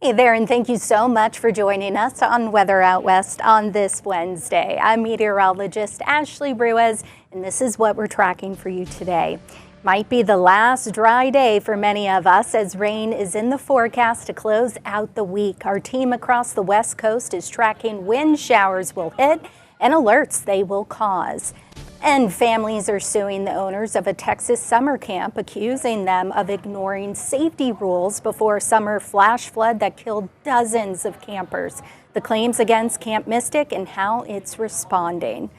Hey there, and thank you so much for joining us on Weather Out West on this Wednesday. I'm meteorologist Ashley Ruiz, and this is what we're tracking for you today. Might be the last dry day for many of us as rain is in the forecast to close out the week. Our team across the West Coast is tracking when showers will hit and alerts they will cause. And families are suing the owners of a Texas summer camp, accusing them of ignoring safety rules before a summer flash flood that killed dozens of campers. The claims against Camp Mystic and how it's responding.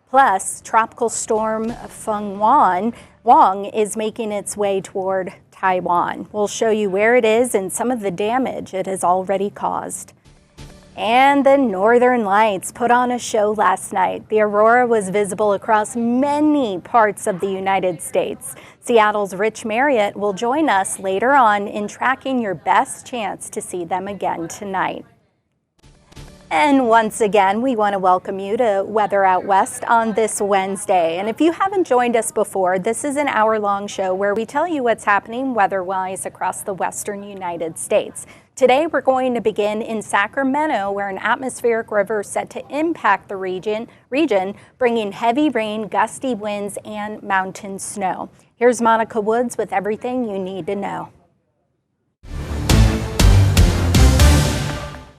Plus, Tropical Storm Feng Wang is making its way toward Taiwan. We'll show you where it is and some of the damage it has already caused. And the Northern Lights put on a show last night. The aurora was visible across many parts of the United States. Seattle's Rich Marriott will join us later on in tracking your best chance to see them again tonight. And once again, we want to welcome you to Weather Out West on this Wednesday. And if you haven't joined us before, this is an hour-long show where we tell you what's happening weather-wise across the western United States. Today, we're going to begin in Sacramento, where an atmospheric river is set to impact the region, bringing heavy rain, gusty winds, and mountain snow. Here's Monica Woods with everything you need to know.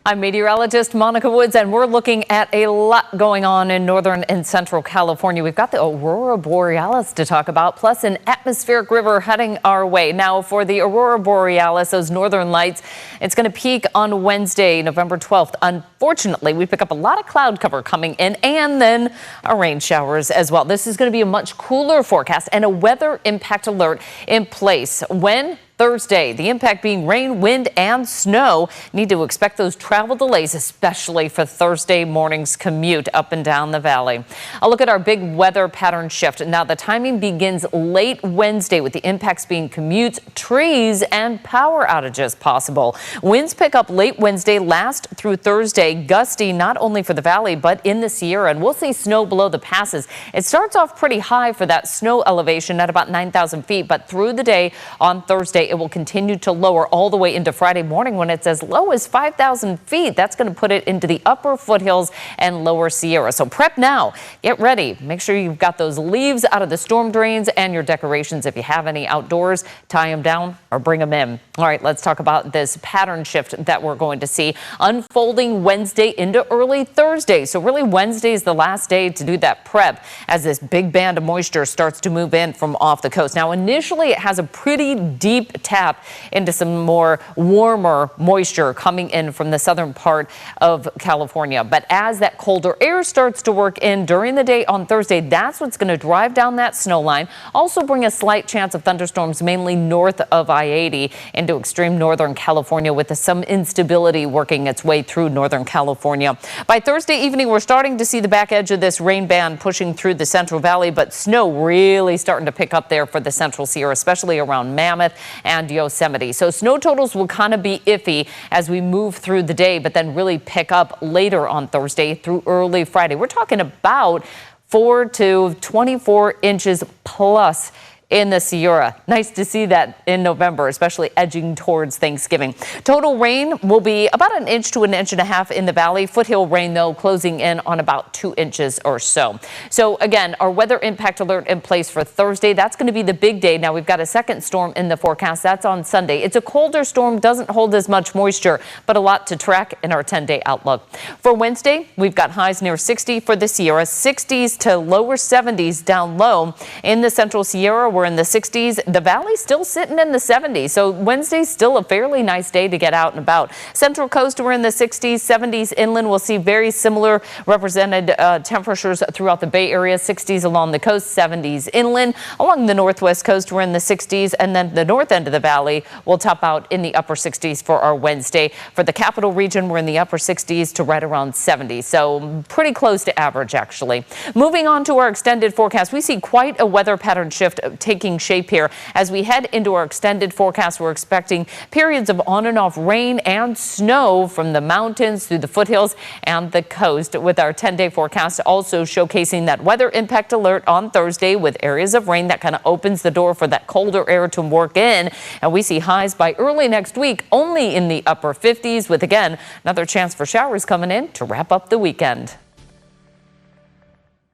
I'm meteorologist Monica Woods, and we're looking at a lot going on in northern and central California. We've got the Aurora Borealis to talk about, plus an atmospheric river heading our way. Now, for the Aurora Borealis, those northern lights, it's going to peak on Wednesday, November 12th. Unfortunately, we pick up a lot of cloud cover coming in and then rain showers as well. This is going to be a much cooler forecast and a weather impact alert in place. When? Thursday, the impact being rain, wind, and snow. Need to expect those travel delays, especially for Thursday morning's commute up and down the valley. A look at our big weather pattern shift. Now, the timing begins late Wednesday with the impacts being commutes, trees, and power outages possible. Winds pick up late Wednesday, last through Thursday. Gusty not only for the valley, but in the Sierra. And we'll see snow below the passes. It starts off pretty high for that snow elevation at about 9,000 feet, but through the day on Thursday, it will continue to lower all the way into Friday morning when it's as low as 5,000 feet. That's going to put it into the upper foothills and lower Sierra. So prep now. Get ready. Make sure you've got those leaves out of the storm drains and your decorations. If you have any outdoors, tie them down or bring them in. All right, let's talk about this pattern shift that we're going to see unfolding Wednesday into early Thursday. So really Wednesday is the last day to do that prep as this big band of moisture starts to move in from off the coast. Now, initially it has a pretty deep tap into some more warmer moisture coming in from the southern part of California. But as that colder air starts to work in during the day on Thursday, that's what's going to drive down that snow line. Also bring a slight chance of thunderstorms mainly north of I-80 into extreme northern California with some instability working its way through northern California. By Thursday evening, we're starting to see the back edge of this rain band pushing through the Central Valley, but snow really starting to pick up there for the Central Sierra, especially around Mammoth and Yosemite. So snow totals will kind of be iffy as we move through the day, but then really pick up later on Thursday through early Friday. We're talking about 4 to 24 inches plus in the Sierra. Nice to see that in November, especially edging towards Thanksgiving. Total rain will be about 1 inch to 1.5 inches in the valley. Foothill rain, though, closing in on about 2 inches or so. So again, our weather impact alert in place for Thursday. That's going to be the big day. Now we've got a second storm in the forecast. That's on Sunday. It's a colder storm, doesn't hold as much moisture, but a lot to track in our 10-day outlook. For Wednesday, we've got highs near 60 for the Sierra, 60s to lower 70s down low. In the Central Sierra, we're in the 60s. The valley still sitting in the 70s. So Wednesday's still a fairly nice day to get out and about. Central Coast, we're in the 60s, 70s inland. We'll see very similar represented temperatures throughout the Bay Area, 60s along the coast, 70s inland. Along the Northwest Coast, we're in the 60s. And then the north end of the valley will top out in the upper 60s for our Wednesday. For the capital region, we're in the upper 60s to right around 70. So pretty close to average, actually. Moving on to our extended forecast, we see quite a weather pattern shift taking shape here. As we head into our extended forecast, we're expecting periods of on and off rain and snow from the mountains through the foothills and the coast, with our 10-day forecast also showcasing that weather impact alert on Thursday with areas of rain that kind of opens the door for that colder air to work in. And we see highs by early next week only in the upper 50s, with again another chance for showers coming in to wrap up the weekend.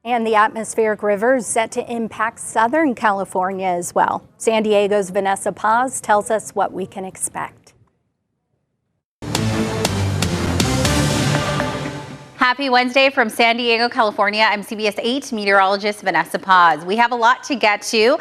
And the atmospheric river is set to impact Southern California as well. San Diego's Vanessa Paz tells us what we can expect. Happy Wednesday from San Diego, California. I'm CBS 8 meteorologist Vanessa Paz. We have a lot to get to.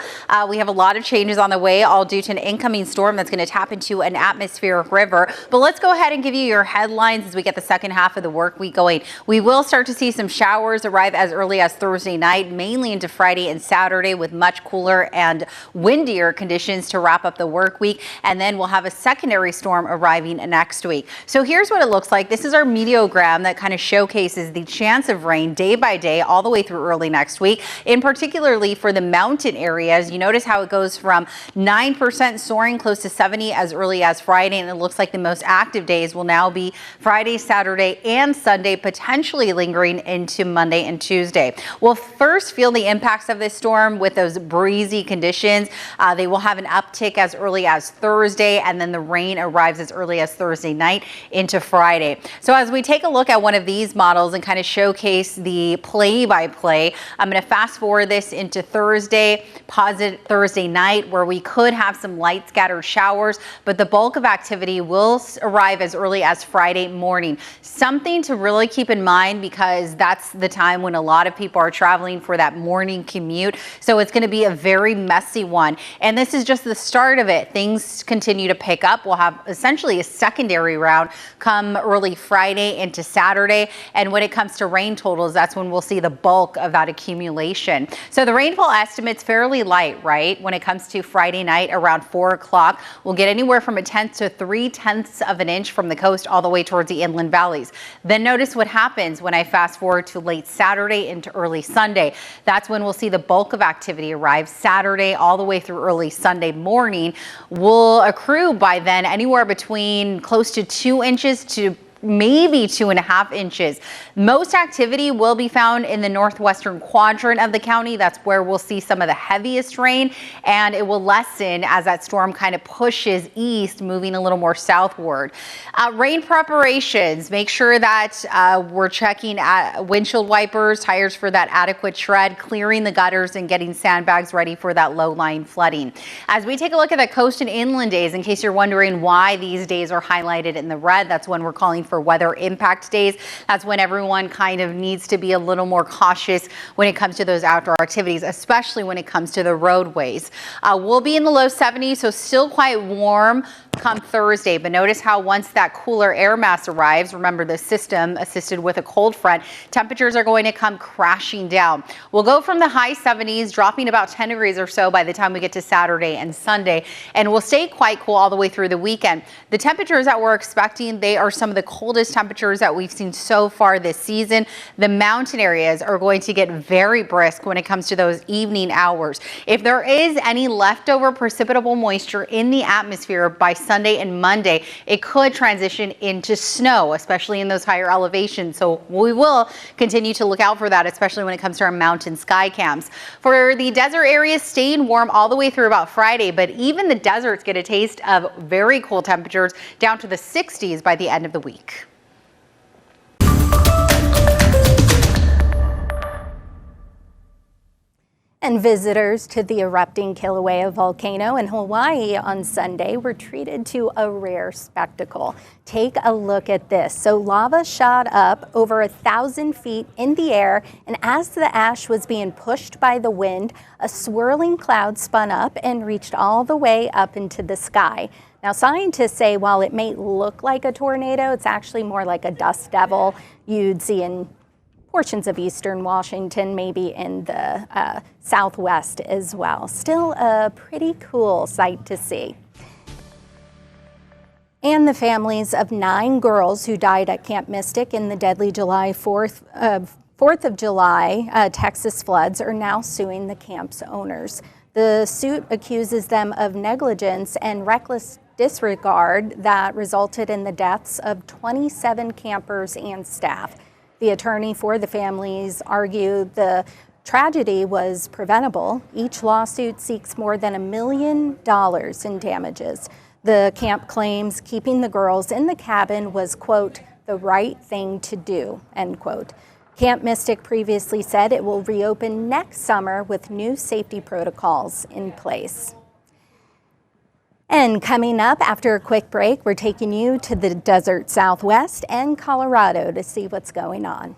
We have a lot of changes on the way, all due to an incoming storm that's going to tap into an atmospheric river. But let's go ahead and give you your headlines as we get the second half of the work week going. We will start to see some showers arrive as early as Thursday night, mainly into Friday and Saturday, with much cooler and windier conditions to wrap up the work week. And then we'll have a secondary storm arriving next week. So here's what it looks like. This is our meteogram that kind of showcases the chance of rain day by day all the way through early next week, in particularly for the mountain areas. You notice how it goes from 9% soaring close to 70 as early as Friday, and it looks like the most active days will now be Friday, Saturday, and Sunday, potentially lingering into Monday and Tuesday. We'll first feel the impacts of this storm with those breezy conditions. They will have an uptick as early as Thursday, and then the rain arrives as early as Thursday night into Friday. So as we take a look at one of these models and kind of showcase the play-by-play, I'm going to fast forward this into Thursday, pause it Thursday night, where we could have some light scattered showers, but the bulk of activity will arrive as early as Friday morning. Something to really keep in mind, because that's the time when a lot of people are traveling for that morning commute. So it's going to be a very messy one. And this is just the start of it. Things continue to pick up. We'll have essentially a secondary round come early Friday into Saturday. And when it comes to rain totals, that's when we'll see the bulk of that accumulation. So the rainfall estimate's fairly light, right? When it comes to Friday night around 4 o'clock, we'll get anywhere from 1/10 to 3/10 of an inch from the coast all the way towards the inland valleys. Then notice what happens when I fast forward to late Saturday into early Sunday. That's when we'll see the bulk of activity arrive. Saturday all the way through early Sunday morning will accrue by then anywhere between close to 2 inches to maybe 2.5 inches. Most activity will be found in the northwestern quadrant of the county. That's where we'll see some of the heaviest rain, and it will lessen as that storm kind of pushes east, moving a little more southward. Rain preparations, make sure that we're checking windshield wipers, tires for that adequate tread, clearing the gutters and getting sandbags ready for that low-lying flooding. As we take a look at the coast and inland days, in case you're wondering why these days are highlighted in the red, that's when we're calling for weather impact days. That's when everyone kind of needs to be a little more cautious when it comes to those outdoor activities, especially when it comes to the roadways. We'll be in the low 70s, so still quite warm come Thursday, but notice how once that cooler air mass arrives, remember the system assisted with a cold front, temperatures are going to come crashing down. We'll go from the high 70s, dropping about 10 degrees or so by the time we get to Saturday and Sunday, and we'll stay quite cool all the way through the weekend. The temperatures that we're expecting, they are some of the coldest temperatures that we've seen so far this season. The mountain areas are going to get very brisk when it comes to those evening hours. If there is any leftover precipitable moisture in the atmosphere by Sunday and Monday, it could transition into snow, especially in those higher elevations. So we will continue to look out for that, especially when it comes to our mountain sky cams. For the desert areas, staying warm all the way through about Friday, but even the deserts get a taste of very cool temperatures down to the 60s by the end of the week. And visitors to the erupting Kilauea volcano in Hawaii on Sunday were treated to a rare spectacle. Take a look at this. So lava shot up over 1,000 feet in the air, and as the ash was being pushed by the wind, a swirling cloud spun up and reached all the way up into the sky. Now, scientists say while it may look like a tornado, it's actually more like a dust devil you'd see in portions of eastern Washington, maybe in the southwest as well. Still a pretty cool sight to see. And the families of 9 girls who died at Camp Mystic in the deadly July 4th of July Texas floods are now suing the camp's owners. The suit accuses them of negligence and reckless disregard that resulted in the deaths of 27 campers and staff. The attorney for the families argued the tragedy was preventable. Each lawsuit seeks more than $1 million in damages. The camp claims keeping the girls in the cabin was, quote, the right thing to do, end quote. Camp Mystic previously said it will reopen next summer with new safety protocols in place. And coming up after a quick break, we're taking you to the desert Southwest and Colorado to see what's going on.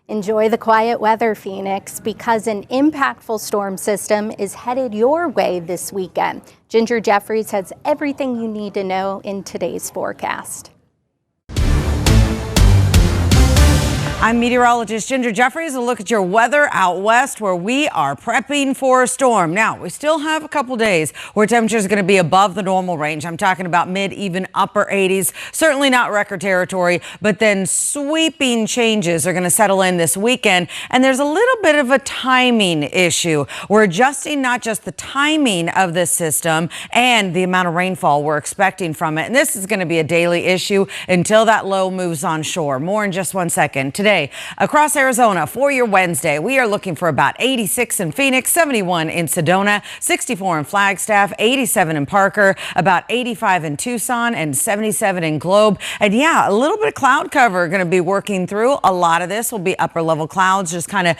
Enjoy the quiet weather, Phoenix, because an impactful storm system is headed your way this weekend. Ginger Jeffries has everything you need to know in today's forecast. I'm meteorologist Ginger Jeffries. A look at your weather out west where we are prepping for a storm. Now, we still have a couple days where temperatures are going to be above the normal range. I'm talking about mid, even upper 80s. Certainly not record territory, but then sweeping changes are going to settle in this weekend. And there's a little bit of a timing issue. We're adjusting not just the timing of this system and the amount of rainfall we're expecting from it. And this is going to be a daily issue until that low moves on shore. More in just 1 second. Today, across Arizona for your Wednesday, we are looking for about 86 in Phoenix, 71 in Sedona, 64 in Flagstaff, 87 in Parker, about 85 in Tucson, and 77 in Globe. And yeah, a little bit of cloud cover going to be working through. A lot of this will be upper level clouds, just kind of,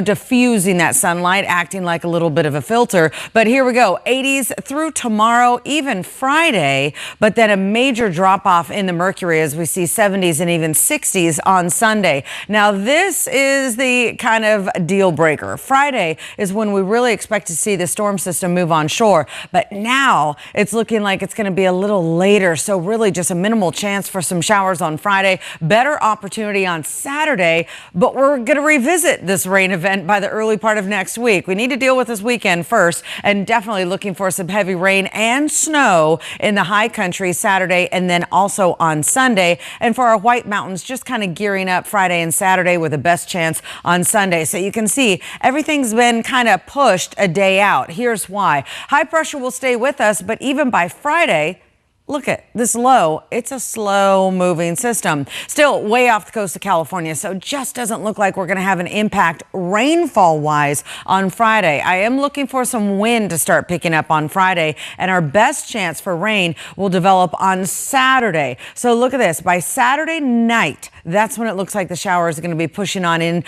diffusing that sunlight, acting like a little bit of a filter. But here we go, 80s through tomorrow, even Friday, but then a major drop off in the mercury as we see 70s and even 60s on Sunday. Now, this is the kind of deal breaker. Friday is when we really expect to see the storm system move on shore. But now it's looking like it's going to be a little later. So really just a minimal chance for some showers on Friday. Better opportunity on Saturday. But we're going to revisit this rain event by the early part of next week. We need to deal with this weekend first, and definitely looking for some heavy rain and snow in the high country Saturday and then also on Sunday. And for our White Mountains, just kind of gearing up Friday and Saturday with the best chance on Sunday. So you can see everything's been kind of pushed a day out. Here's why. High pressure will stay with us, but even by Friday, look at this low. It's a slow moving system. Still way off the coast of California, so just doesn't look like we're going to have an impact rainfall wise on Friday. I am looking for some wind to start picking up on Friday, and our best chance for rain will develop on Saturday. So look at this. By Saturday night, that's when it looks like the showers are going to be pushing on in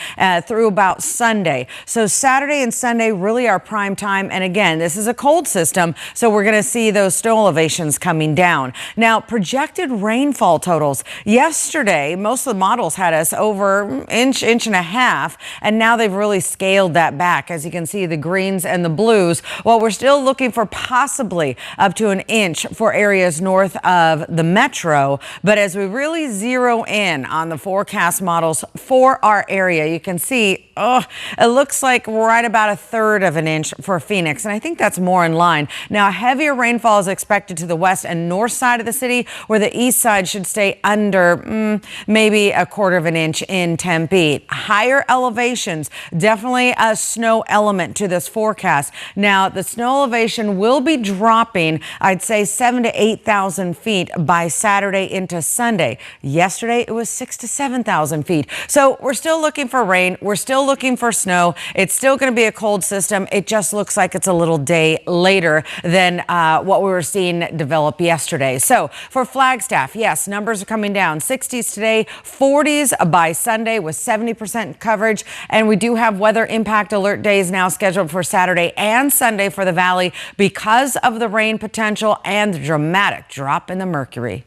through about Sunday. So Saturday and Sunday really are prime time. And again, this is a cold system, so we're going to see those snow elevations coming down. Now, projected rainfall totals. Yesterday, most of the models had us over inch and a half, and now they've really scaled that back. As you can see, the greens and the blues. Well, we're still looking for possibly up to an inch for areas north of the metro. But as we really zero in on the forecast models for our area, you can see, it looks like right about 1/3 of an inch for Phoenix. And I think that's more in line. Now, heavier rainfall is expected to the west and north side of the city, where the east side should stay under maybe 1/4 of an inch in Tempe. Higher elevations, definitely a snow element to this forecast. Now, the snow elevation will be dropping, I'd say 7,000 to 8,000 feet by Saturday into Sunday. Yesterday, it was 6,000 to 7,000 feet. So we're still looking for rain. We're still looking for snow. It's still going to be a cold system. It just looks like it's a little day later than what we were seeing develop yesterday. So for Flagstaff, yes, numbers are coming down. 60s today, 40s by Sunday with 70% coverage. And we do have weather impact alert days now scheduled for Saturday and Sunday for the valley because of the rain potential and the dramatic drop in the mercury.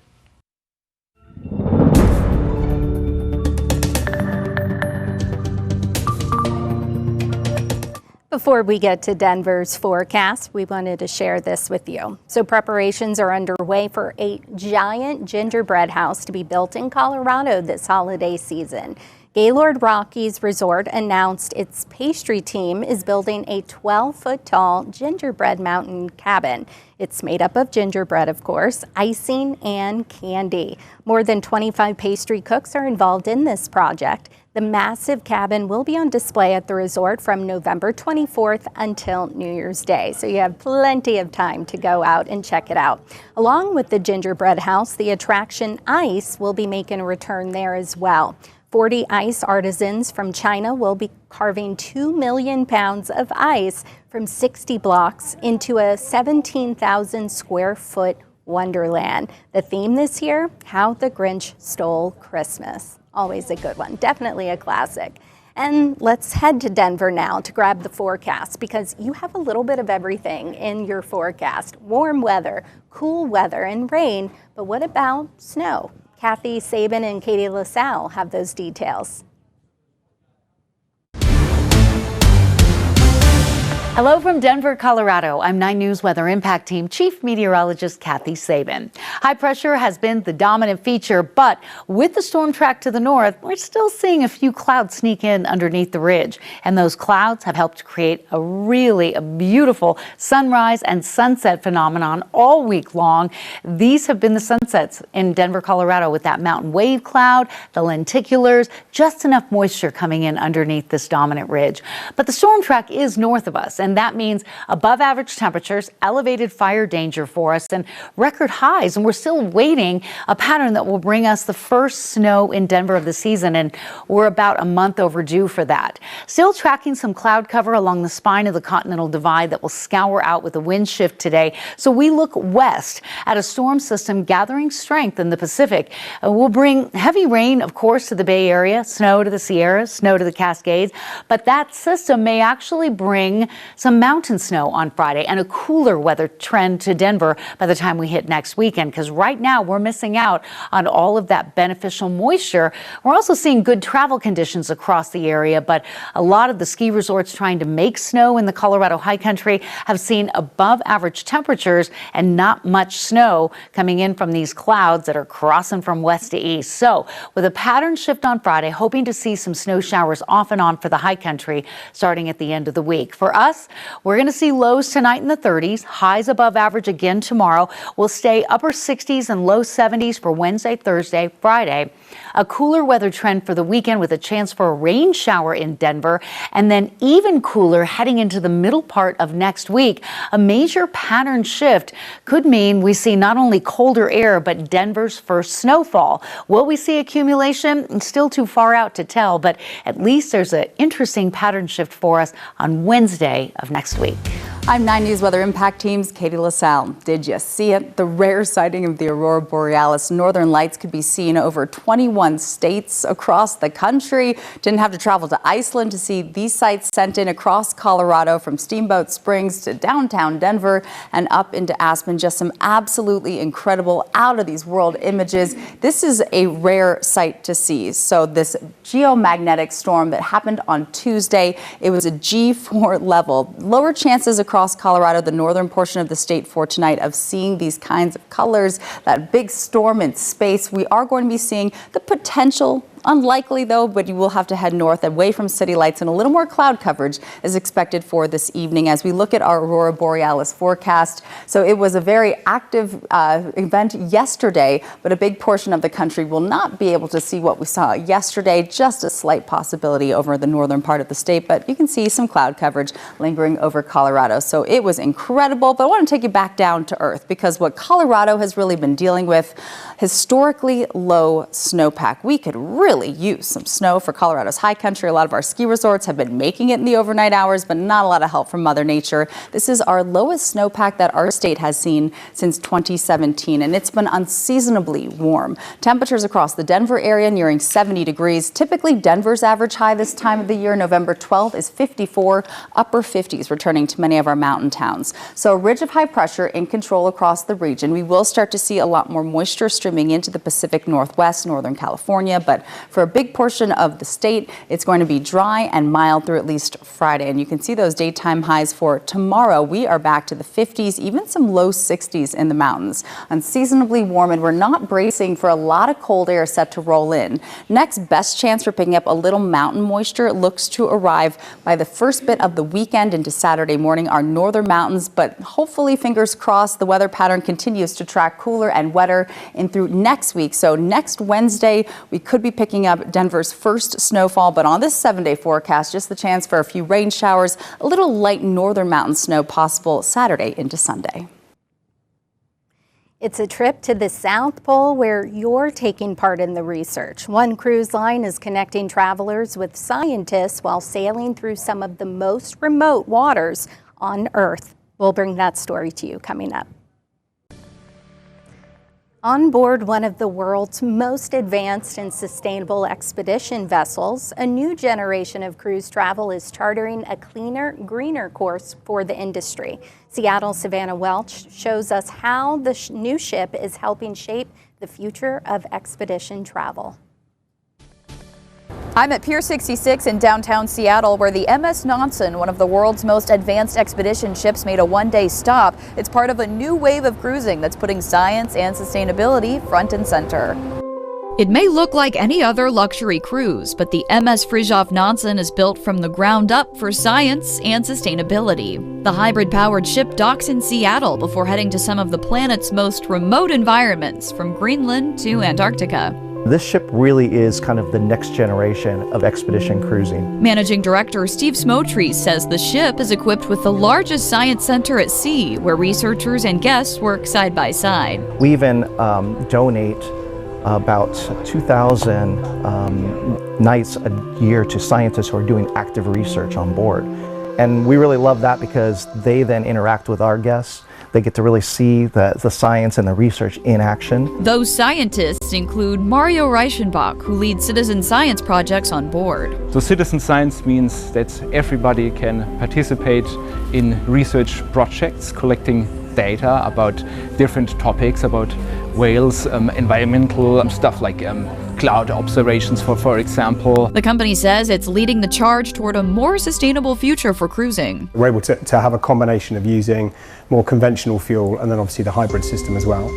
Before we get to Denver's forecast, we wanted to share this with you. So preparations are underway for a giant gingerbread house to be built in Colorado this holiday season. Gaylord Rockies Resort announced its pastry team is building a 12-foot tall gingerbread mountain cabin. It's made up of gingerbread, of course, icing, and candy. More than 25 pastry cooks are involved in this project. The massive cabin will be on display at the resort from November 24th until New Year's Day, so you have plenty of time to go out and check it out. Along with the gingerbread house, the attraction Ice will be making a return there as well. 40 ice artisans from China will be carving 2 million pounds of ice from 60 blocks into a 17,000 square foot wonderland. The theme this year, How the Grinch Stole Christmas. Always a good one, definitely a classic. And let's head to Denver now to grab the forecast, because you have a little bit of everything in your forecast. Warm weather, cool weather, and rain, but what about snow? Kathy Sabin and Katie LaSalle have those details. Hello from Denver, Colorado. I'm 9 News Weather Impact Team Chief Meteorologist Kathy Sabin. High pressure has been the dominant feature, but with the storm track to the north, we're still seeing a few clouds sneak in underneath the ridge. And those clouds have helped create a beautiful sunrise and sunset phenomenon all week long. These have been the sunsets in Denver, Colorado, with that mountain wave cloud, the lenticulars, just enough moisture coming in underneath this dominant ridge. But the storm track is north of us, and that means above average temperatures, elevated fire danger for us, and record highs. And we're still waiting a pattern that will bring us the first snow in Denver of the season, and we're about a month overdue for that. Still tracking some cloud cover along the spine of the Continental Divide that will scour out with a wind shift today. So we look west at a storm system gathering strength in the Pacific. Will bring heavy rain, of course, to the Bay Area, snow to the Sierras, snow to the Cascades, but that system may actually bring some mountain snow on Friday and a cooler weather trend to Denver by the time we hit next weekend, because right now we're missing out on all of that beneficial moisture. We're also seeing good travel conditions across the area, but a lot of the ski resorts trying to make snow in the Colorado high country have seen above average temperatures and not much snow coming in from these clouds that are crossing from west to east. So with a pattern shift on Friday, hoping to see some snow showers off and on for the high country starting at the end of the week. For us, we're going to see lows tonight in the 30s, highs above average again tomorrow. We'll stay upper 60s and low 70s for Wednesday, Thursday, Friday. A cooler weather trend for the weekend with a chance for a rain shower in Denver, and then even cooler heading into the middle part of next week. A major pattern shift could mean we see not only colder air, but Denver's first snowfall. Will we see accumulation? It's still too far out to tell, but at least there's an interesting pattern shift for us on Wednesday of next week. I'm 9 News Weather Impact Team's Katie LaSalle. Did you see it? The rare sighting of the Aurora Borealis. Northern lights could be seen over 21 states across the country. Didn't have to travel to Iceland to see these sights sent in across Colorado, from Steamboat Springs to downtown Denver and up into Aspen. Just some absolutely incredible, out of these world images. This is a rare sight to see. So this geomagnetic storm that happened on Tuesday, it was a G4 level. Lower chances across Colorado, the northern portion of the state, for tonight of seeing these kinds of colors, that big storm in space. We are going to be seeing the potential. Unlikely though, but you will have to head north away from city lights, and a little more cloud coverage is expected for this evening as we look at our Aurora Borealis forecast. So it was a very active event yesterday, but a big portion of the country will not be able to see what we saw yesterday. Just a slight possibility over the northern part of the state, but you can see some cloud coverage lingering over Colorado. So it was incredible, but I want to take you back down to earth, because what Colorado has really been dealing with, historically low snowpack. We could really use some snow for Colorado's high country. A lot of our ski resorts have been making it in the overnight hours, but not a lot of help from Mother Nature. This is our lowest snowpack that our state has seen since 2017, and it's been unseasonably warm. Temperatures across the Denver area nearing 70 degrees. Typically, Denver's average high this time of the year, November 12th, is 54, upper 50s, returning to many of our mountain towns. So a ridge of high pressure in control across the region. We will start to see a lot more moisture streaming into the Pacific Northwest, Northern California, but for a big portion of the state, it's going to be dry and mild through at least Friday. And you can see those daytime highs for tomorrow. We are back to the 50s, even some low 60s in the mountains. Unseasonably warm, and we're not bracing for a lot of cold air set to roll in. Next best chance for picking up a little mountain moisture looks to arrive by the first bit of the weekend into Saturday morning, our northern mountains. But hopefully, fingers crossed, the weather pattern continues to track cooler and wetter in through next week. So next Wednesday, we could be picking picking up Denver's first snowfall, but on this 7-day forecast, just the chance for a few rain showers, a little light northern mountain snow possible Saturday into Sunday. It's a trip to the South Pole where you're taking part in the research. One cruise line is connecting travelers with scientists while sailing through some of the most remote waters on Earth. We'll bring that story to you coming up. On board one of the world's most advanced and sustainable expedition vessels, a new generation of cruise travel is chartering a cleaner, greener course for the industry. Seattle's Savannah Welch shows us how the new ship is helping shape the future of expedition travel. I'm at Pier 66 in downtown Seattle, where the MS Nansen, one of the world's most advanced expedition ships, made a one-day stop. It's part of a new wave of cruising that's putting science and sustainability front and center. It may look like any other luxury cruise, but the MS Fridtjof Nansen is built from the ground up for science and sustainability. The hybrid-powered ship docks in Seattle before heading to some of the planet's most remote environments, from Greenland to Antarctica. This ship really is kind of the next generation of expedition cruising. Managing Director Steve Smotree says the ship is equipped with the largest science center at sea, where researchers and guests work side by side. We even donate about 2,000 nights a year to scientists who are doing active research on board. And we really love that because they then interact with our guests. They get to really see the science and the research in action. Those scientists include Mario Reichenbach, who leads citizen science projects on board. So citizen science means that everybody can participate in research projects, collecting data about different topics, about whales, environmental stuff like cloud observations, for example. The company says it's leading the charge toward a more sustainable future for cruising. We're able to have a combination of using more conventional fuel and then obviously the hybrid system as well,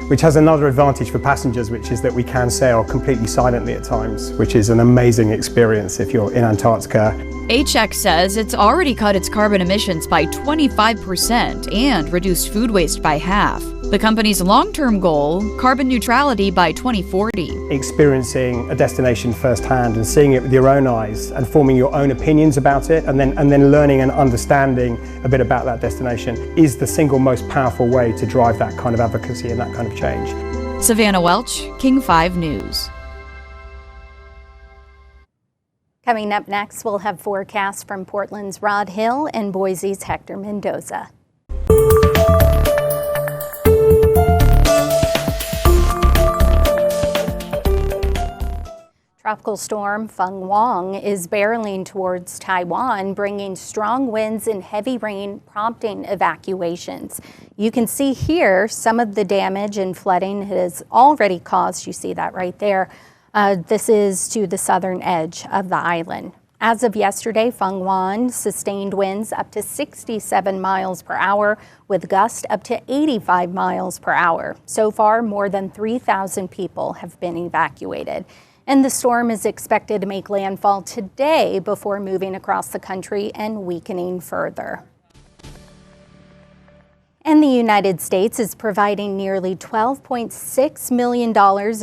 which has another advantage for passengers, which is that we can sail completely silently at times, which is an amazing experience if you're in Antarctica. HX says it's already cut its carbon emissions by 25% and reduced food waste by half. The company's long-term goal, carbon neutrality by 2040. Experiencing a destination firsthand and seeing it with your own eyes and forming your own opinions about it and then learning and understanding a bit about that destination is the single most powerful way to drive that kind of advocacy and that kind of change. Savannah Welch, King 5 News. Coming up next, we'll have forecasts from Portland's Rod Hill and Boise's Hector Mendoza. Tropical storm Feng Wang is barreling towards Taiwan, bringing strong winds and heavy rain, prompting evacuations. You can see here some of the damage and flooding it has already caused. You see that right there. This is to the southern edge of the island. As of yesterday, Feng Wang sustained winds up to 67 miles per hour with gusts up to 85 miles per hour. So far, more than 3,000 people have been evacuated. And the storm is expected to make landfall today before moving across the country and weakening further. And the United States is providing nearly $12.6 million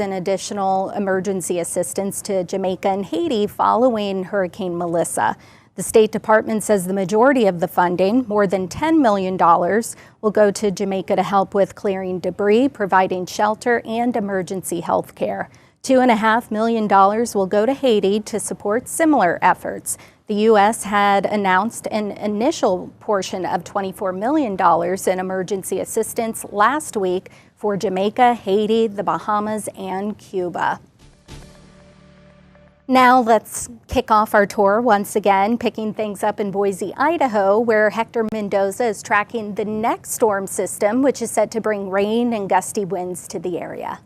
in additional emergency assistance to Jamaica and Haiti following Hurricane Melissa. The State Department says the majority of the funding, more than $10 million, will go to Jamaica to help with clearing debris, providing shelter, and emergency health care. $2.5 million will go to Haiti to support similar efforts. The U.S. had announced an initial portion of $24 million in emergency assistance last week for Jamaica, Haiti, the Bahamas, and Cuba. Now let's kick off our tour once again, picking things up in Boise, Idaho, where Hector Mendoza is tracking the next storm system, which is set to bring rain and gusty winds to the area.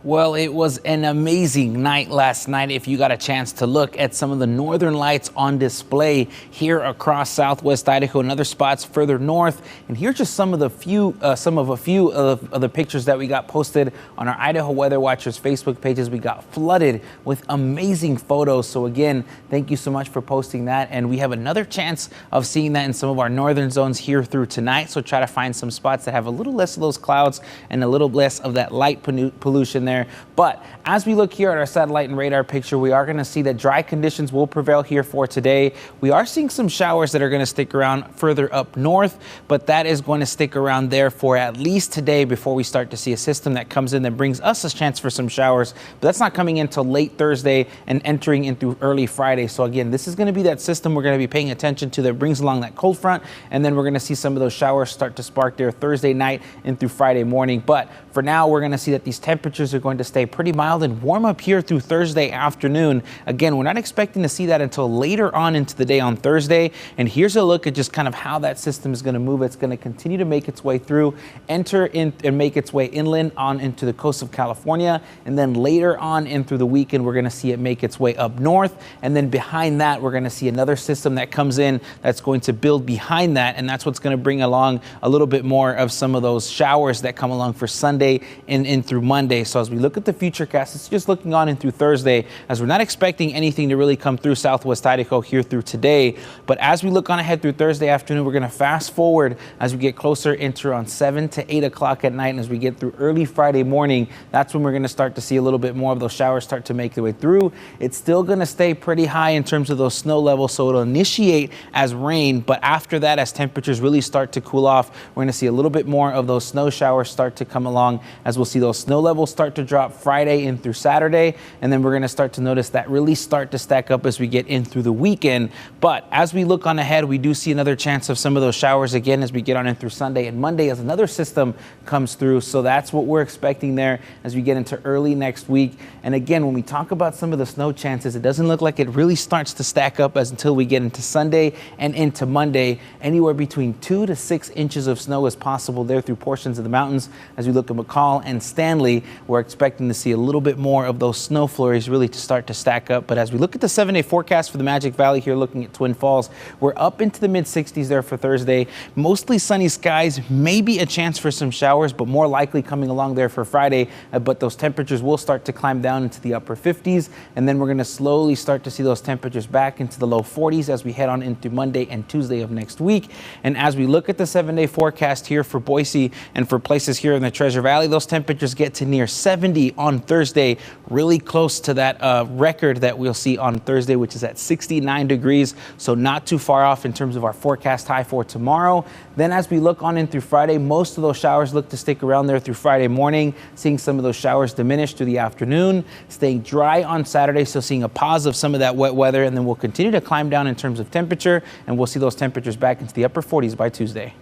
Well, it was an amazing night last night if you got a chance to look at some of the northern lights on display here across southwest Idaho and other spots further north. And here's just some of a few of the pictures that we got posted on our Idaho Weather Watchers Facebook pages. We got flooded with amazing photos. So again, thank you so much for posting that. And we have another chance of seeing that in some of our northern zones here through tonight. So try to find some spots that have a little less of those clouds and a little less of that light pollution there. But as we look here at our satellite and radar picture, we are going to see that dry conditions will prevail here for today. We are seeing some showers that are going to stick around further up north, but that is going to stick around there for at least today before we start to see a system that comes in that brings us a chance for some showers. But that's not coming in until late Thursday and entering into early Friday. So again, this is going to be that system we're going to be paying attention to that brings along that cold front, and then we're going to see some of those showers start to spark there Thursday night and through Friday morning. But for now, we're going to see that these temperatures are going to stay pretty mild and warm up here through Thursday afternoon. Again, we're not expecting to see that until later on into the day on Thursday. And here's a look at just kind of how that system is going to move. It's going to continue to make its way through, enter in and make its way inland on into the coast of California. And then later on in through the weekend, we're going to see it make its way up north. And then behind that, we're going to see another system that comes in that's going to build behind that. And that's what's going to bring along a little bit more of some of those showers that come along for Sunday and in through Monday. So as we look at the futurecast, it's just looking on in through Thursday, as we're not expecting anything to really come through southwest Idaho here through today. But as we look on ahead through Thursday afternoon, we're going to fast forward as we get closer into around 7 to 8 o'clock at night. And as we get through early Friday morning, that's when we're going to start to see a little bit more of those showers start to make their way through. It's still going to stay pretty high in terms of those snow levels, so it'll initiate as rain. But after that, as temperatures really start to cool off, we're going to see a little bit more of those snow showers start to come along, as we'll see those snow levels start to drop Friday in through Saturday. And then we're going to start to notice that really start to stack up as we get in through the weekend. But as we look on ahead, we do see another chance of some of those showers again as we get on in through Sunday and Monday as another system comes through. So that's what we're expecting there as we get into early next week. And again, when we talk about some of the snow chances, it doesn't look like it really starts to stack up until we get into Sunday and into Monday. Anywhere between 2 to 6 inches of snow is possible there through portions of the mountains. As we look at McCall and Stanley, we're expecting to see a little bit more of those snow flurries really to start to stack up. But as we look at the 7-day forecast for the Magic Valley here, looking at Twin Falls, we're up into the mid 60s there for Thursday. Mostly sunny skies, maybe a chance for some showers, but more likely coming along there for Friday. But those temperatures will start to climb down into the upper 50s. And then we're going to slowly start to see those temperatures back into the low 40s as we head on into Monday and Tuesday of next week. And as we look at the 7-day forecast here for Boise and for places here in the Treasure Valley, those temperatures get to near 70 on Thursday, really close to that record that we'll see on Thursday, which is at 69 degrees. So not too far off in terms of our forecast high for tomorrow. Then as we look on in through Friday, most of those showers look to stick around there through Friday morning, seeing some of those showers diminish through the afternoon, staying dry on Saturday. So seeing a pause of some of that wet weather, and then we'll continue to climb down in terms of temperature, and we'll see those temperatures back into the upper 40s by Tuesday.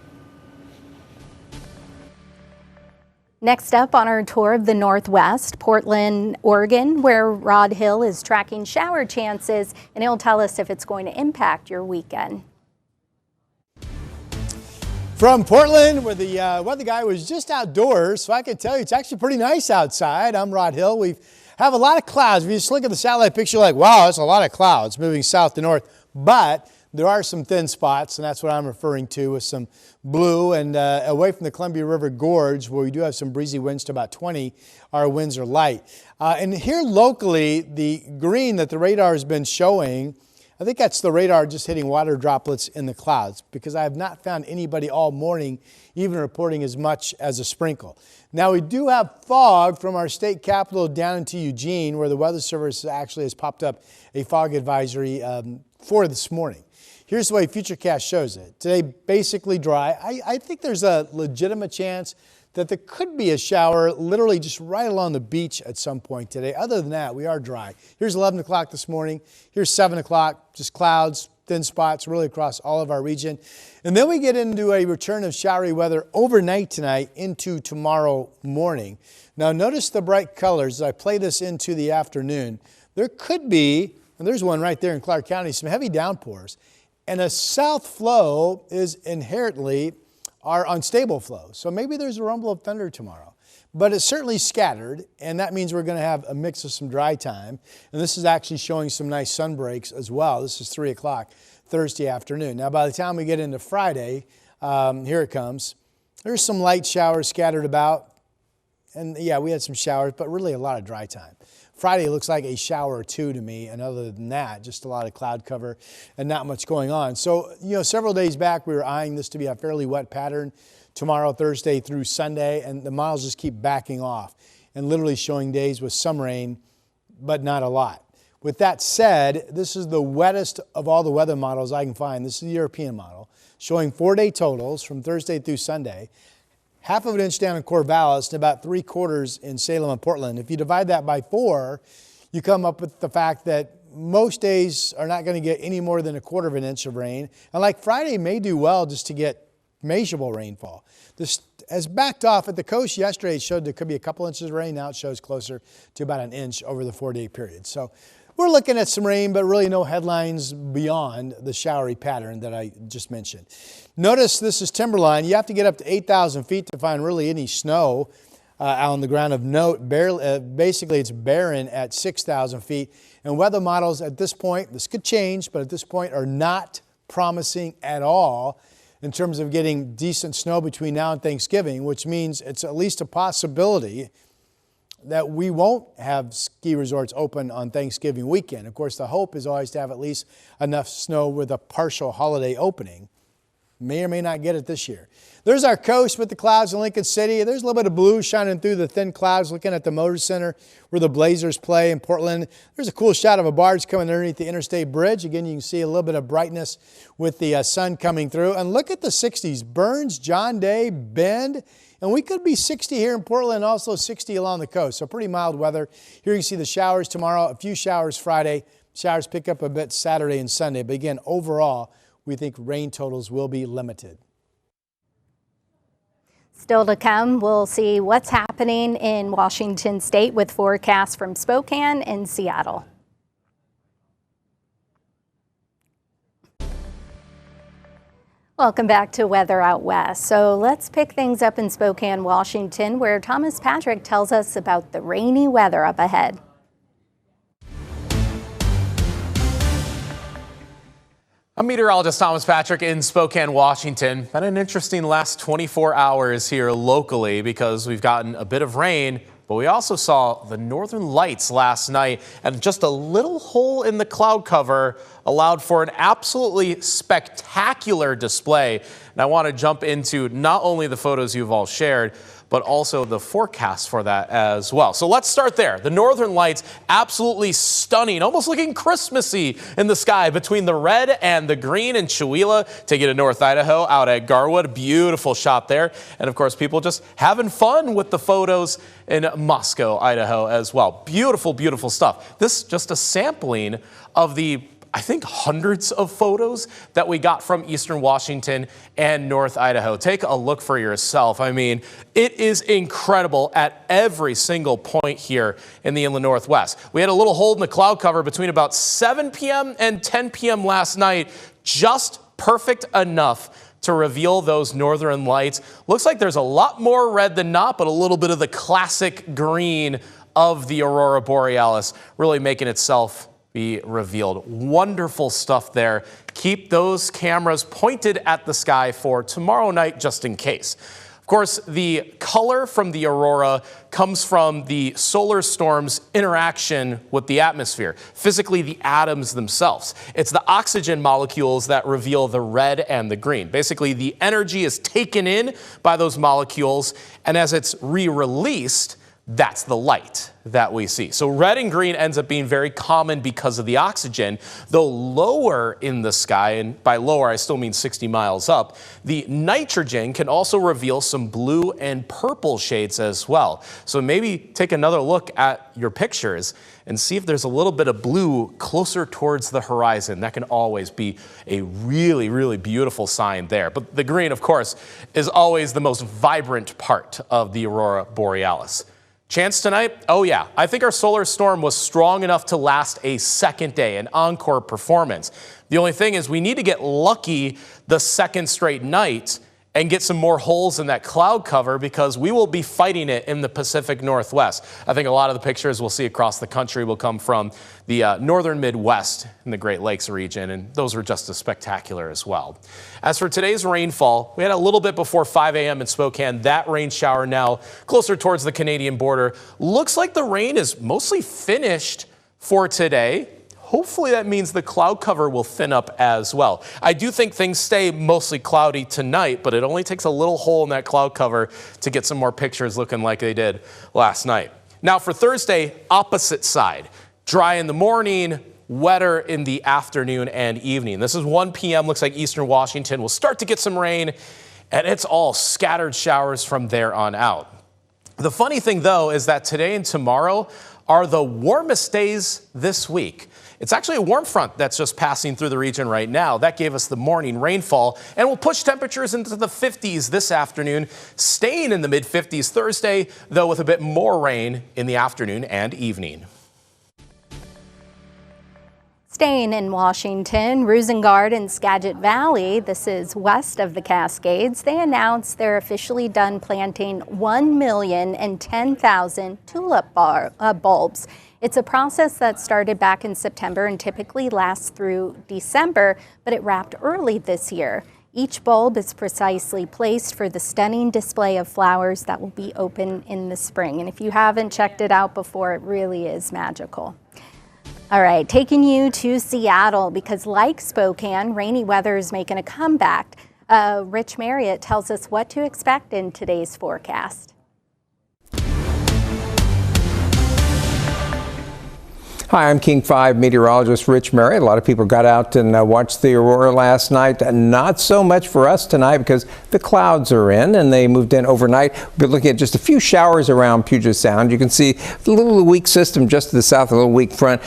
Next up on our tour of the Northwest, Portland, Oregon, where Rod Hill is tracking shower chances, and he'll tell us if it's going to impact your weekend. From Portland, where the weather guy was just outdoors, so I can tell you it's actually pretty nice outside. I'm Rod Hill. We have a lot of clouds. If you just look at the satellite picture, like, wow, that's a lot of clouds moving south to north. But there are some thin spots, and that's what I'm referring to, with some blue. And away from the Columbia River Gorge, where we do have some breezy winds to about 20, our winds are light. And here locally, the green that the radar has been showing, I think that's the radar just hitting water droplets in the clouds, because I have not found anybody all morning even reporting as much as a sprinkle. Now, we do have fog from our state capital down into Eugene, where the Weather Service actually has popped up a fog advisory for this morning. Here's the way Futurecast shows it. Today, basically dry. I think there's a legitimate chance that there could be a shower literally just right along the beach at some point today. Other than that, we are dry. Here's 11 o'clock this morning. Here's 7 o'clock, just clouds, thin spots really across all of our region. And then we get into a return of showery weather overnight tonight into tomorrow morning. Now, notice the bright colors. As I play this into the afternoon, there could be, and there's one right there in Clark County, some heavy downpours. And a south flow is inherently our unstable flow. So maybe there's a rumble of thunder tomorrow. but it's certainly scattered, and that means we're going to have a mix of some dry time. And this is actually showing some nice sun breaks as well. This is 3 o'clock Thursday afternoon. Now, by the time we get into Friday, here it comes. There's some light showers scattered about. And yeah, we had some showers, but really a lot of dry time. Friday looks like a shower or two to me, and other than that, just a lot of cloud cover and not much going on. So, several days back, we were eyeing this to be a fairly wet pattern tomorrow, Thursday through Sunday, and the models just keep backing off and literally showing days with some rain, but not a lot. With that said, this is the wettest of all the weather models I can find. This is the European model, showing 4-day totals from Thursday through Sunday. Half of an inch down in Corvallis and about 3/4 in Salem and Portland. If you divide that by 4, you come up with the fact that most days are not going to get any more than 1/4 of an inch of rain. And like Friday may do well just to get measurable rainfall. This has backed off at the coast yesterday. It showed there could be a couple inches of rain. Now it shows closer to about an inch over the 4-day period. So we're looking at some rain, but really no headlines beyond the showery pattern that I just mentioned. Notice this is timberline. You have to get up to 8,000 feet to find really any snow out on the ground of note. Basically, it's barren at 6,000 feet. And weather models at this point, this could change, but at this point are not promising at all in terms of getting decent snow between now and Thanksgiving, which means it's at least a possibility that we won't have ski resorts open on Thanksgiving weekend. Of course, the hope is always to have at least enough snow with a partial holiday opening. May or may not get it this year. There's our coast with the clouds in Lincoln City. There's a little bit of blue shining through the thin clouds looking at the Motor Center where the Blazers play in Portland. There's a cool shot of a barge coming underneath the Interstate Bridge. Again, you can see a little bit of brightness with the sun coming through. And look at the 60s. Burns, John Day, Bend. And we could be 60 here in Portland, also 60 along the coast. So pretty mild weather. Here you can see the showers tomorrow, a few showers Friday. Showers pick up a bit Saturday and Sunday. But again, overall, we think rain totals will be limited. Still to come, we'll see what's happening in Washington State with forecasts from Spokane and Seattle. Welcome back to Weather Out West. So let's pick things up in Spokane, Washington, where Thomas Patrick tells us about the rainy weather up ahead. I'm meteorologist Thomas Patrick in Spokane, Washington. Been an interesting last 24 hours here locally because we've gotten a bit of rain, but we also saw the northern lights last night, and just a little hole in the cloud cover allowed for an absolutely spectacular display. And I want to jump into not only the photos you've all shared, but also the forecast for that as well. So let's start there. The northern lights, absolutely stunning, almost looking Christmassy in the sky between the red and the green in Chewelah. Take you to North Idaho, out at Garwood. Beautiful shot there. And of course, people just having fun with the photos in Moscow, Idaho as well. Beautiful, beautiful stuff. This is just a sampling of the, I think, hundreds of photos that we got from Eastern Washington and North Idaho. Take a look for yourself. I mean, it is incredible at every single point here in the inland Northwest. We had a little hole in the cloud cover between about 7 p.m. and 10 p.m. last night, just perfect enough to reveal those northern lights. Looks like there's a lot more red than not, but a little bit of the classic green of the Aurora Borealis really making itself be revealed. Wonderful stuff there. Keep those cameras pointed at the sky for tomorrow night just in case. Of course, the color from the aurora comes from the solar storm's interaction with the atmosphere, physically the atoms themselves. It's the oxygen molecules that reveal the red and the green. Basically, the energy is taken in by those molecules, and as it's re-released, that's the light that we see. So red and green ends up being very common because of the oxygen, though lower in the sky, and by lower I still mean 60 miles up, the nitrogen can also reveal some blue and purple shades as well. So maybe take another look at your pictures and see if there's a little bit of blue closer towards the horizon. That can always be a really, really beautiful sign there. But the green, of course, is always the most vibrant part of the Aurora Borealis. Chance tonight? Oh yeah, I think our solar storm was strong enough to last a second day, an encore performance. The only thing is we need to get lucky the second straight night and get some more holes in that cloud cover because we will be fighting it in the Pacific Northwest. I think a lot of the pictures we'll see across the country will come from the northern Midwest in the Great Lakes region, and those were just as spectacular as well. As for today's rainfall, we had a little bit before 5 a.m. in Spokane. That rain shower now closer towards the Canadian border. Looks like the rain is mostly finished for today. Hopefully that means the cloud cover will thin up as well. I do think things stay mostly cloudy tonight, but it only takes a little hole in that cloud cover to get some more pictures looking like they did last night. Now for Thursday, opposite side. Dry in the morning, wetter in the afternoon and evening. This is 1 p.m. Looks like eastern Washington will start to get some rain, and it's all scattered showers from there on out. The funny thing, though, is that today and tomorrow are the warmest days this week. It's actually a warm front that's just passing through the region right now. That gave us the morning rainfall and will push temperatures into the 50s this afternoon, staying in the mid-50s Thursday, though with a bit more rain in the afternoon and evening. Staying in Washington, Rosengard and Skagit Valley, this is west of the Cascades, they announced they're officially done planting 1,010,000 tulip bulbs. It's a process that started back in September and typically lasts through December, but it wrapped early this year. Each bulb is precisely placed for the stunning display of flowers that will be open in the spring. And if you haven't checked it out before, it really is magical. All right, taking you to Seattle because like Spokane, rainy weather is making a comeback. Rich Marriott tells us what to expect in today's forecast. Hi, I'm King 5 meteorologist Rich Marriott. A lot of people got out and watched the aurora last night. Not so much for us tonight because the clouds are in and they moved in overnight. We've been looking at just a few showers around Puget Sound. You can see the little weak system just to the south, a little weak front,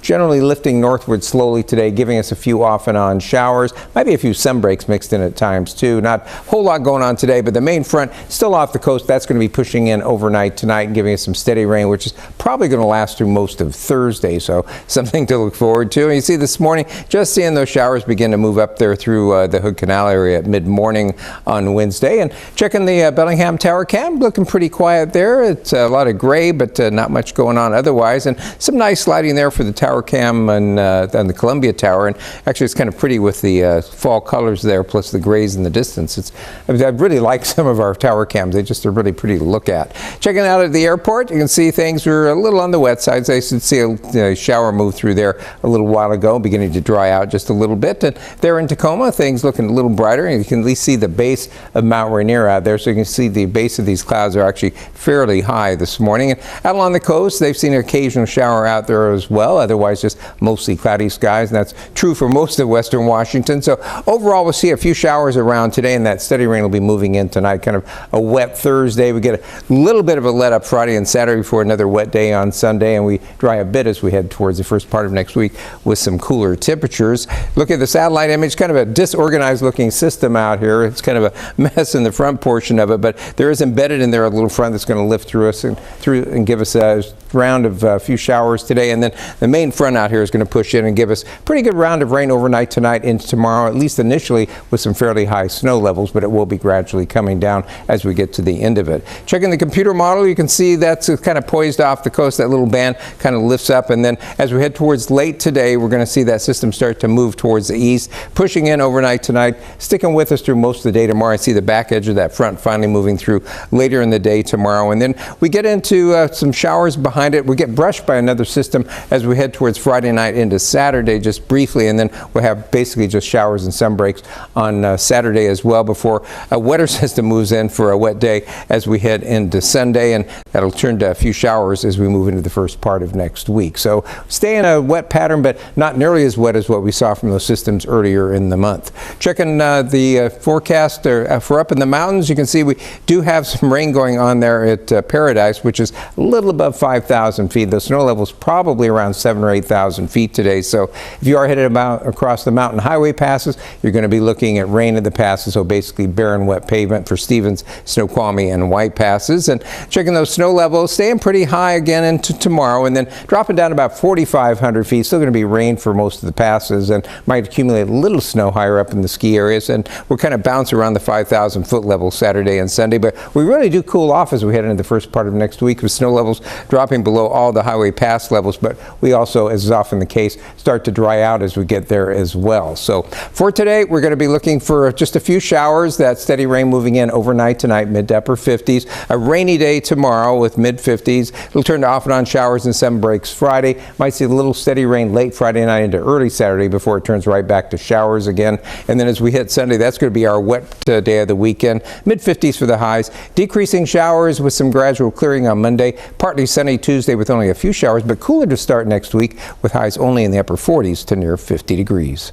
generally lifting northward slowly today, giving us a few off and on showers. Might be a few sun breaks mixed in at times too. Not a whole lot going on today, but the main front still off the coast. That's going to be pushing in overnight tonight and giving us some steady rain, which is probably going to last through most of Thursday. So something to look forward to. And you see this morning, just seeing those showers begin to move up there through the Hood Canal area at mid-morning on Wednesday. And checking the Bellingham Tower cam, looking pretty quiet there. It's a lot of gray, but not much going on otherwise. And some nice lighting there for the tower cam and the Columbia Tower. And actually, it's kind of pretty with the fall colors there, plus the grays in the distance. I really like some of our tower cams. They just are really pretty to look at. Checking out at the airport, you can see things were a little on the wet side. So you should see a shower move through there a little while ago, beginning to dry out just a little bit. And there in Tacoma, things looking a little brighter. And you can at least see the base of Mount Rainier out there. So you can see the base of these clouds are actually fairly high this morning. And out along the coast, they've seen an occasional shower out there as well. Otherwise, just mostly cloudy skies. And that's true for most of western Washington. So overall, we'll see a few showers around today, and that steady rain will be moving in tonight. Kind of a wet Thursday. We get a little bit of a let up Friday and Saturday before another wet day on Sunday, and we dry a bit as we head towards the first part of next week with some cooler temperatures. Look at the satellite image, kind of a disorganized looking system out here. It's kind of a mess in the front portion of it, but there is embedded in there a little front that's going to lift through us and give us a round of a few showers today. And then the main front out here is going to push in and give us a pretty good round of rain overnight tonight into tomorrow, at least initially with some fairly high snow levels, but it will be gradually coming down as we get to the end of it. Checking the computer model, you can see that's kind of poised off the coast. That little band kind of lifts up, and then as we head towards late today, we're going to see that system start to move towards the east, pushing in overnight tonight, sticking with us through most of the day tomorrow. I see the back edge of that front finally moving through later in the day tomorrow, and then we get into some showers behind it. We get brushed by another system as we head towards Friday night into Saturday just briefly, and then we'll have basically just showers and sun breaks on Saturday as well before a wetter system moves in for a wet day as we head into Sunday, and that'll turn to a few showers as we move into the first part of next week. So stay in a wet pattern, but not nearly as wet as what we saw from those systems earlier in the month. Checking the forecast for up in the mountains, you can see we do have some rain going on there at Paradise, which is a little above 5,000 feet. The snow level is probably around 7,000 or 8,000 feet today. So if you are headed about across the mountain highway passes, you're going to be looking at rain at the passes, so basically barren wet pavement for Stevens, Snoqualmie, and White passes. And checking those snow levels, staying pretty high again into tomorrow, and then dropping down about 4,500 feet. Still going to be rain for most of the passes, and might accumulate a little snow higher up in the ski areas. And we're kind of bounce around the 5,000 foot level Saturday and Sunday, but we really do cool off as we head into the first part of next week, with snow levels dropping below all the highway pass levels. But we also, as is often the case, start to dry out as we get there as well. So for today, we're going to be looking for just a few showers. That steady rain moving in overnight tonight, mid to upper 50s. A rainy day tomorrow with mid 50s. It'll turn to off and on showers and some breaks Friday. Might see a little steady rain late Friday night into early Saturday before it turns right back to showers again. And then as we hit Sunday, that's going to be our wet day of the weekend. Mid 50s for the highs. Decreasing showers with some gradual clearing on Monday. Partly sunny Tuesday with only a few showers, but cooler to start next week with highs only in the upper 40s to near 50 degrees.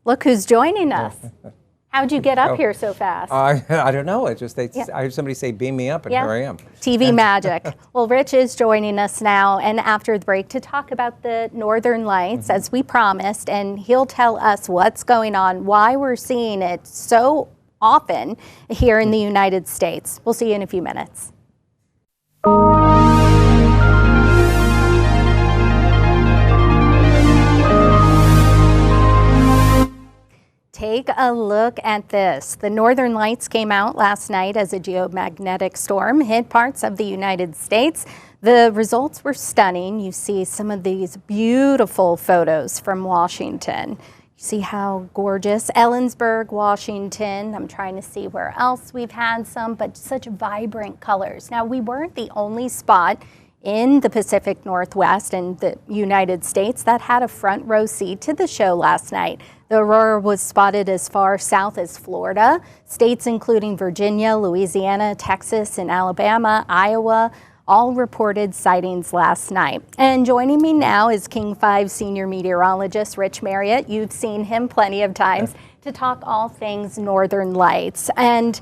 Look who's joining us. How'd you get up here so fast? I don't know. It just I heard somebody say beam me up, and here I am. TV magic. Well, Rich is joining us now and after the break to talk about the Northern Lights as we promised, and he'll tell us what's going on, why we're seeing it so often here in the United States. We'll see you in a few minutes. Take a look at this. The Northern Lights came out last night as a geomagnetic storm hit parts of the United States. The results were stunning. You see some of these beautiful photos from Washington. You see how gorgeous. Ellensburg, Washington. I'm trying to see where else we've had some, but such vibrant colors. Now, we weren't the only spot in the Pacific Northwest and the United States that had a front row seat to the show last night. The aurora was spotted as far south as Florida. States including Virginia, Louisiana, Texas, and Alabama, Iowa, all reported sightings last night. And joining me now is King 5 senior meteorologist Rich Marriott. You've seen him plenty of times to talk all things Northern Lights. And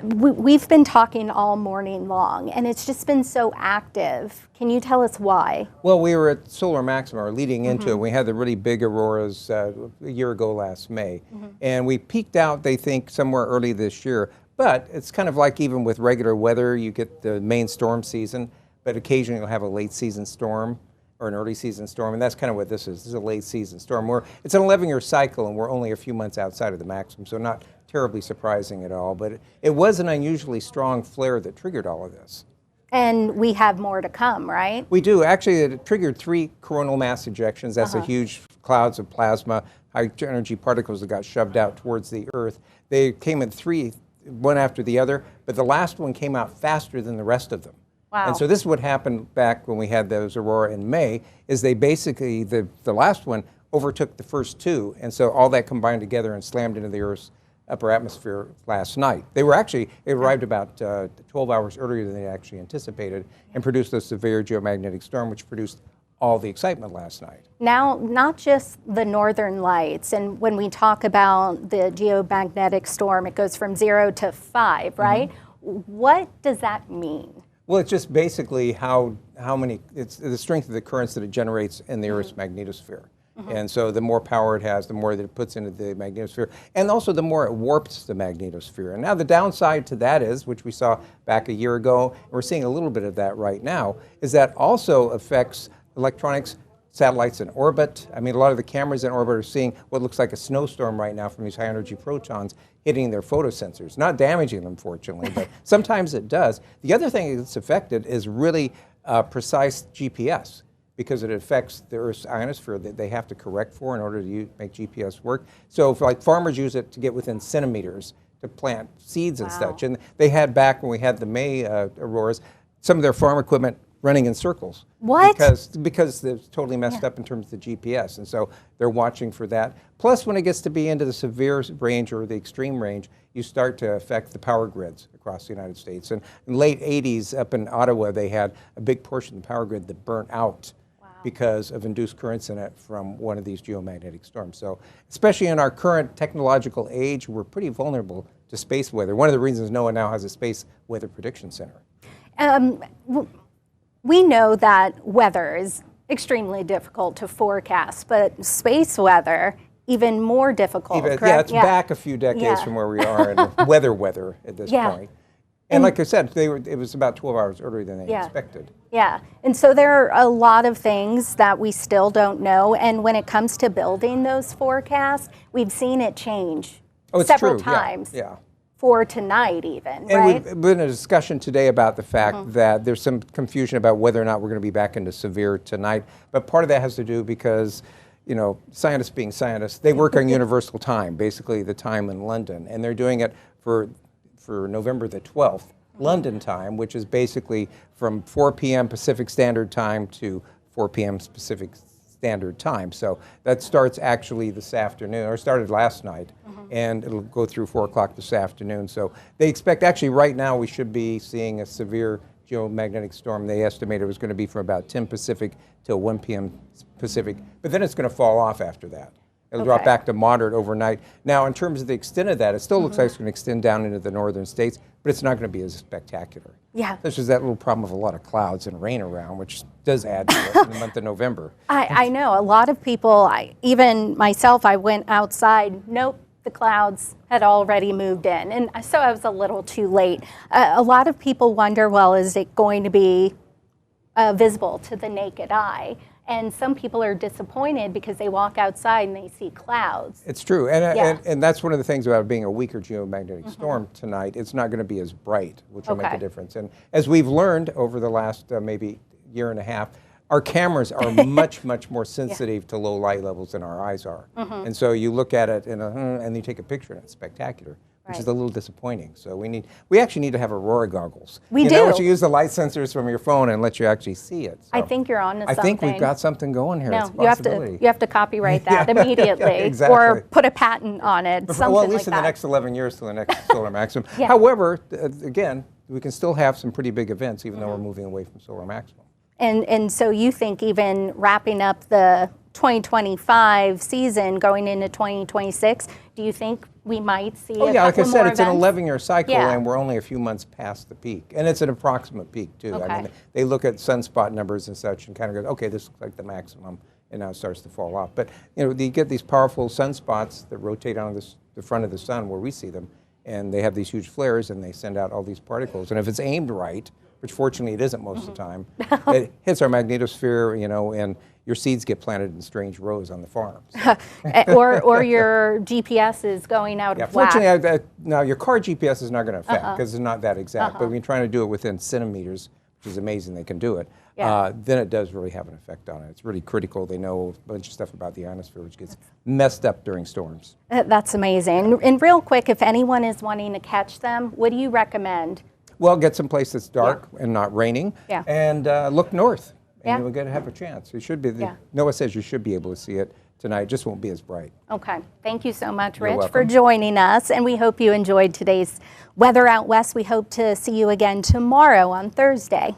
we've been talking all morning long, and it's just been so active. Can you tell us why? Well, we were at solar maxima, or leading into it. We had the really big auroras a year ago last May, and we peaked out, they think, somewhere early this year. But it's kind of like even with regular weather, you get the main storm season, but occasionally you'll have a late season storm or an early season storm, and that's kind of what this is. This is a late season storm. It's an 11-year cycle, and we're only a few months outside of the maximum, so not terribly surprising at all. But it was an unusually strong flare that triggered all of this. And we have more to come, right? We do. Actually, it triggered 3 coronal mass ejections. That's a huge clouds of plasma, high energy particles that got shoved out towards the Earth. They came in 3, one after the other, but the last one came out faster than the rest of them. Wow. And so this is what happened back when we had those aurora in May, is they basically, the last one overtook the first 2, and so all that combined together and slammed into the Earth's upper atmosphere last night. They were actually, it arrived about 12 hours earlier than they actually anticipated and produced a severe geomagnetic storm, which produced all the excitement last night. Now, not just the Northern Lights, and when we talk about the geomagnetic storm, it goes from 0 to 5, right? What does that mean? Well, it's just basically how many, it's the strength of the currents that it generates in the Earth's magnetosphere. And so the more power it has, the more that it puts into the magnetosphere, and also the more it warps the magnetosphere. And now the downside to that is, which we saw back a year ago, and we're seeing a little bit of that right now, is that also affects electronics, satellites in orbit. I mean, a lot of the cameras in orbit are seeing what looks like a snowstorm right now from these high-energy protons hitting their photosensors. Not damaging them, fortunately, but sometimes it does. The other thing that's affected is really precise GPS, because it affects the Earth's ionosphere that they have to correct for in order to make GPS work. So if, like, farmers use it to get within centimeters to plant seeds and such. And they had back when we had the May auroras, some of their farm equipment running in circles. What? Because it's totally messed up in terms of the GPS, and so they're watching for that. Plus, when it gets to be into the severe range or the extreme range, you start to affect the power grids across the United States. And in the late 80s, up in Ottawa, they had a big portion of the power grid that burnt out because of induced currents in it from one of these geomagnetic storms. So, especially in our current technological age, we're pretty vulnerable to space weather. One of the reasons NOAA now has a space weather prediction center. We know that weather is extremely difficult to forecast, but space weather even more difficult, correct? Yeah, it's back a few decades from where we are in weather at this point. And like I said, it was about 12 hours earlier than they expected. Yeah, and so there are a lot of things that we still don't know, and when it comes to building those forecasts, we've seen it change several times. For tonight even, right? And we've been in a discussion today about the fact that there's some confusion about whether or not we're going to be back into severe tonight. But part of that has to do because, you know, scientists being scientists, they work on universal time, basically the time in London. And they're doing it for November the 12th, London time, which is basically from 4 p.m. Pacific Standard Time to 4 p.m. Pacific Standard Time. So that starts actually this afternoon, or started last night, and it'll go through 4 o'clock this afternoon. So they expect, actually right now we should be seeing a severe geomagnetic storm. They estimated it was going to be from about 10 Pacific till 1 p.m. Pacific, but then it's going to fall off after that. It'll drop back to moderate overnight. Now, in terms of the extent of that, it still looks like it's going to extend down into the northern states, but it's not going to be as spectacular. Yeah. There's just that little problem of a lot of clouds and rain around, which does add to it in the month of November. I know. A lot of people, even myself, I went outside. Nope, the clouds had already moved in. And so I was a little too late. A lot of people wonder, well, is it going to be visible to the naked eye? And some people are disappointed because they walk outside and they see clouds. It's true. And that's one of the things about being a weaker geomagnetic storm tonight. It's not going to be as bright, which will make a difference. And as we've learned over the last maybe year and a half, our cameras are much, much more sensitive to low light levels than our eyes are. And so you look at it and you take a picture and it's spectacular. Which is a little disappointing. So we actually need to have Aurora goggles. We do. Know, you use the light sensors from your phone and let you actually see it. So I think you're on to something. I think we've got something going here. No, you have to copyright that immediately, exactly. or put a patent on it. Something well, at least like in the next 11 years to the next solar maximum. However, again, we can still have some pretty big events, even though we're moving away from solar maximum. And so you think even wrapping up the 2025 season, going into 2026, do you think we might see like I said, it's events? an 11-year cycle, and we're only a few months past the peak. And it's an approximate peak, too. I mean, they look at sunspot numbers and such and kind of go, okay, this looks like the maximum, and now it starts to fall off. But, you know, you get these powerful sunspots that rotate on the front of the sun where we see them, and they have these huge flares, and they send out all these particles. And if it's aimed right, which fortunately it isn't most of the time, it hits our magnetosphere, you know, and your seeds get planted in strange rows on the farms. or your GPS is going out of whack. Fortunately, now your car GPS is not going to affect because it's not that exact. But when you're trying to do it within centimeters, which is amazing they can do it, then it does really have an effect on it. It's really critical. They know a bunch of stuff about the ionosphere, which gets messed up during storms. That's amazing. And real quick, if anyone is wanting to catch them, what do you recommend? Well, get some place that's dark and not raining, and look north, and you'll have a chance. You should be. NOAA says you should be able to see it tonight. It just won't be as bright. Okay. Thank you so much, You're Rich, welcome. for joining us, and we hope you enjoyed today's Weather Out West. We hope to see you again tomorrow on Thursday.